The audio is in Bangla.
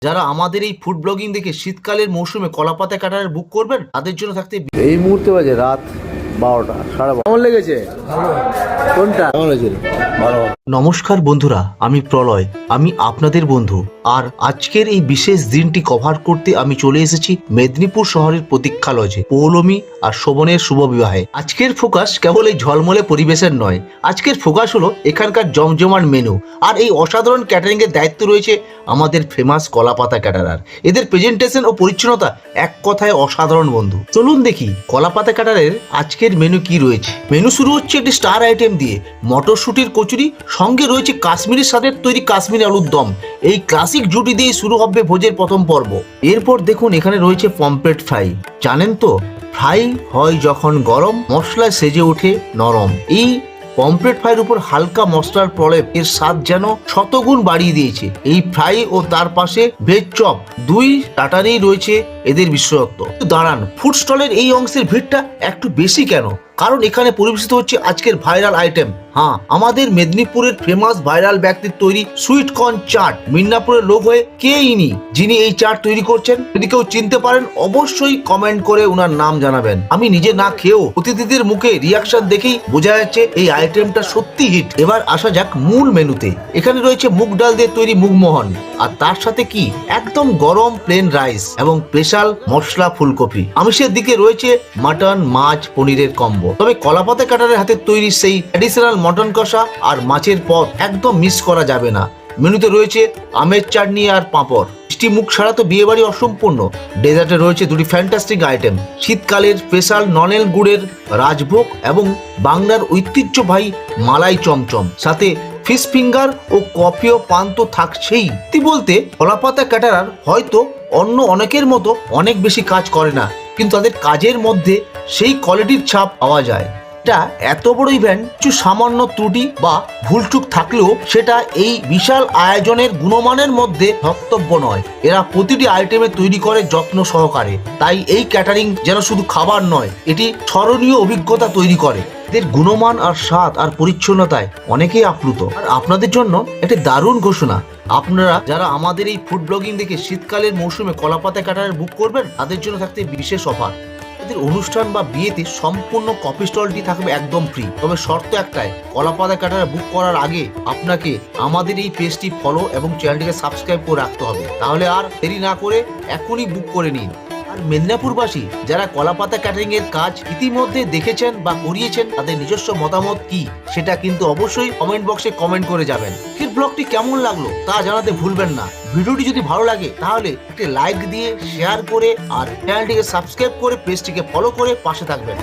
যারা আমাদের এই ফুড ব্লগিং দেখে শীতকালের মৌসুমে কলাপাতা কাটারের বুক করবেন তাদের জন্য থাকতে এই মুহূর্তে বাজে রাত 12টা, 12:30। কেমন লেগেছে? কোনটা কেমন হয়েছিল? ভালো। নমস্কার বন্ধুরা, আমি প্রলয়, আমি আপনাদের বন্ধু। আর আজকের এই বিশেষ দিনটি কভার করতে আমি চলে এসেছি মেদিনীপুর শহরের প্রতীক্ষালয়ে পৌলমী আর শোভনের শুভ বিবাহে। আজকের ফোকাস কেবল এই ঝলমলে পরিবেশের নয়, আজকের ফোকাস হলো এখানকার জমজমাট মেনু। আর এই অসাধারণ ক্যাটারিং এর দায়িত্ব রয়েছে আমাদের ফেমাস কলাপাতা ক্যাটারার। এদের প্রেজেন্টেশন ও পরিচ্ছন্নতা এক কথায় অসাধারণ বন্ধু। চলুন দেখি কলাপাতা ক্যাটারের আজকের মেনু কি রয়েছে। মেনু শুরু হচ্ছে একটি স্টার আইটেম দিয়ে, মটরশুটির কচুরি, সঙ্গে রয়েছে কাশ্মীরি স্বাদের তৈরি কাশ্মীরি আলুর দম। এই ক্লাসিক জুটি দিয়ে শুরু হবে ভোজের প্রথম পর্ব। এরপর দেখুন এখানে রয়েছে পমফ্রেট ফ্রাই। জানেন তো, ফ্রাই হয় যখন গরম, মশলায় সেজে ওঠে নরম। এই পমফ্রেট ফ্রাইয়ের উপর হালকা মশলার প্রলেপ এর স্বাদ যেন শতগুণ বাড়িয়ে দিয়েছে। এই ফ্রাই ও তার পাশে ভেজ চপ, দুই স্টার্টারেই রয়েছে এদের বিশেষত্ব। দাঁড়ান, ফুড স্টলের এই অংশের ভিড়টা একটু বেশি কেন? কারণ এখানে পরিবেশিত হচ্ছে আজকের ভাইরাল আইটেম। হ্যাঁ, আমাদের মেদিনীপুরের ফেমাস ভাইরাল ব্যক্তির তৈরি সুইট কর্ন চাট। মিদনাপুরের লোক হয়ে কে ইনি যিনি এই চাট তৈরি করছেন? যদি কেউ চিনতে পারেন অবশ্যই কমেন্ট করে উনার নাম জানাবেন। আমি নিজে না খেয়েও অতিথিদের মুখে রিয়াকশন দেখেই বোঝা যাচ্ছে এই আইটেমটা সত্যি হিট। এবার আসা যাক মূল মেনুতে। এখানে রয়েছে মুগ ডাল দিয়ে তৈরি মুগমোহন, আর তার সাথে কি একদম গরম প্লেন রাইস এবং স্পেশাল মশলা ফুলকপি। আমিষের দিকে রয়েছে মাটন, মাছ, পনিরের কম্বো। তবে কলাপাতা কাটারের হাতের তৈরি সেই ট্র্যাডিশনাল মটন কষা আর মাছের পদ একদম মিস করা যাবে না। মেনুতে রয়েছে আমের চাটনি আর পাঁপড়। মিষ্টি মুখ ছাড়া তো বিয়ে বাড়ি অসম্পূর্ণ। ডেজার্টে রয়েছে দুটি ফ্যান্টাস্টিক আইটেম, শীতকালের স্পেশাল ননেল গুড়ের রাজভোগ এবং বাংলার ঐতিহ্যবাহী মালাই চমচম। সাথে ফিশ ফিঙ্গার ও কফি ও পান তো থাকছেই। বলতে কলাপাতা ক্যাটারার হয়তো অন্য অনেকের মতো অনেক বেশি কাজ করে না, কিন্তু তাদের কাজের মধ্যে সেই কোয়ালিটির ছাপ পাওয়া যায়। এটা এত বড় ইভেন্ট, কিছু সামান্য ত্রুটি বা ভুলচুক থাকলেও সেটা এই বিশাল আয়োজনের গুণমানের মধ্যে ধর্তব্য নয়। এরা প্রতিটি আইটেমে তৈরি করে যত্ন সহকারে। তাই এই ক্যাটারিং যেন শুধু খাবার নয়, এটি স্মরণীয় অভিজ্ঞতা তৈরি করে। এদের গুণমান আর স্বাদ আর পরিচ্ছন্নতায় অনেকেই আপ্লুত। আর আপনাদের জন্য একটি দারুণ ঘোষণা, আপনারা যারা আমাদের এই ফুড ব্লগিং দেখে শীতকালের মৌসুমে কলাপাতা কাটারের বুক করবেন তাদের জন্য থাকতে বিশেষ অফার। এদের অনুষ্ঠান বা বিয়েতে সম্পূর্ণ কফি স্টলটি থাকবে একদম ফ্রি। তবে শর্ত একটাই, কলাপাতা কাটার বুক করার আগে আপনাকে আমাদের এই পেজটি ফলো এবং চ্যানেলটিকে সাবস্ক্রাইব করে রাখতে হবে। তাহলে আর দেরি না করে এখনই বুক করে নিন। আর মেদিনীপুরবাসী যারা কলাপাতা ক্যাটারিং এর কাজ ইতিমধ্যে দেখেছেন বা করিয়েছেন তাদের নিজস্ব মতামত কি সেটা কিন্তু অবশ্যই কমেন্ট বক্সে কমেন্ট করে যাবেন। এই ব্লগটি কেমন লাগলো তা জানাতে ভুলবেন না। ভিডিওটি যদি ভালো লাগে তাহলে একটি লাইক দিয়ে শেয়ার করে আর চ্যানেলটিকে সাবস্ক্রাইব করে পেজটিকে ফলো করে পাশে থাকবেন।